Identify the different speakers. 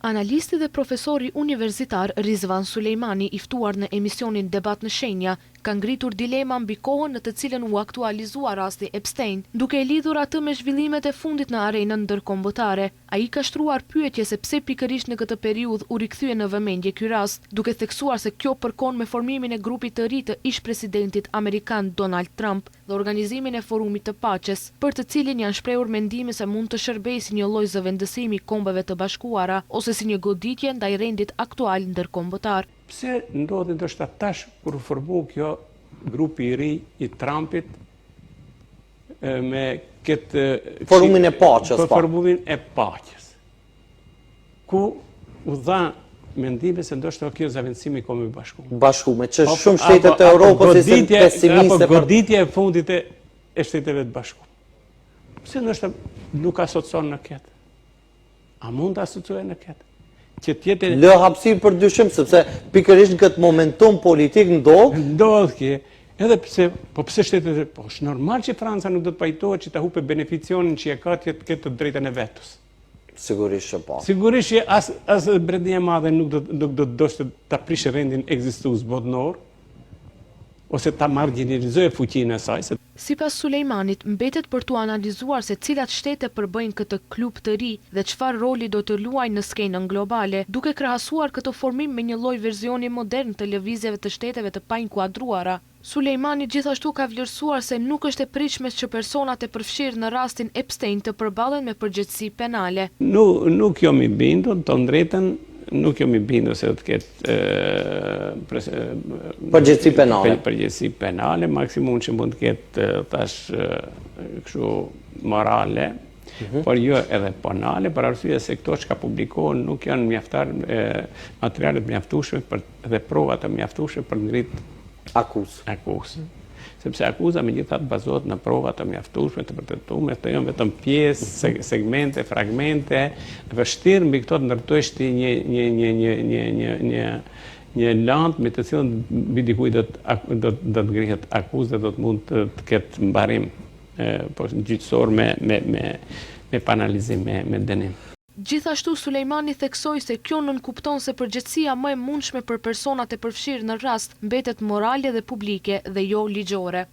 Speaker 1: Analisti dhe profesori universitar Rizvan Sulejmani, i ftuar në emisionin Debat në Shenja, ka ngritur dilema mbi kohën në të cilën u aktualizua rasti Epstein, duke e lidhur atë me zhvillimet e fundit në arenën ndërkombëtare. Ai ka shtruar pyetje se pse pikërisht në këtë periudhë u rikthye në vëmendje ky rast, duke theksuar se kjo përkon me formimin e grupit të ri të ish-presidentit amerikan Donald Trump dhe organizimin e forumit të paqes, për të cilin janë shprehur mendime se mund të shërbejë si një lloj zëvendësimi Kombeve të Bashkuara ose si një goditje ndaj rendit aktual ndërkombëtar.
Speaker 2: Pse ndodhi ndoshta tash kur formu kjo grupi i ri i Trumpit me këtë
Speaker 3: forumin e paqes,
Speaker 2: forumin e paqes, ku u dha mendime se ndoshta kjo zavendësimi i Kombeve
Speaker 3: Bashkuara, që shumë shtetet e Europës janë pesimiste
Speaker 2: për goditja e fundit e Shteteve të Bashkuara. Pse ndoshta nuk asocion në këtë? A mund të asociojë në këtë?
Speaker 3: Lë hapësirë për dyshim, sepse pikërisht në këtë momentum politik
Speaker 2: ndodh kjo, edhe pse shtetet, po është normal që Franca nuk do të pajtohet që ta hupe beneficionin që e ka të drejtën e vetës.
Speaker 3: Sigurisht që po.
Speaker 2: Sigurisht që as Bretënia e Madhe nuk do të doshte ta prishë rendin ekzistues botnor, ose ta marginalizojë fuqinë e saj.
Speaker 1: Sipas Sulejmanit, mbetet për t'u analizuar se cilat shtete përbëjnë këtë klub të ri dhe çfarë roli do të luajnë në skenën globale, duke krahasuar këtë formim me një lloj versioni modern të lëvizjeve të shteteve të painkuadruara. Sulejmani gjithashtu ka vlerësuar se nuk është e pritshme që personat e përfshirë në rastin Epstein të përballen me përgjegjësi penale.
Speaker 2: Nuk jam i bindur, të drejtën, nuk jam i bindur se do të ketë
Speaker 3: përgjegjësi penale.
Speaker 2: Përgjegjësi penale, maksimum që mund të ketë tash kështu morale, por jo edhe penale, për arsye se këto që ka publikohen nuk janë mjaftar materialet mjaftueshme dhe provat e mjaftueshme për ngrit akuzë. Sepse akuza megjithatë bazohet në prova të mjaftueshme të vërtetuara, të janë vetëm pjesë, segmente, fragmente, vështirë mbi këto të ndërtohesh ti një lëndë me të cilën mbi dikujt do të ngrihet akuzë dhe do të mund të ketë mbarim gjyqësor me panalizim, me dënim.
Speaker 1: Gjithashtu Sulejmani theksoi se kjo nënkupton se përgjegjësia më e mundshme për personat e përfshirë në rast mbetet morale dhe publike dhe jo ligjore.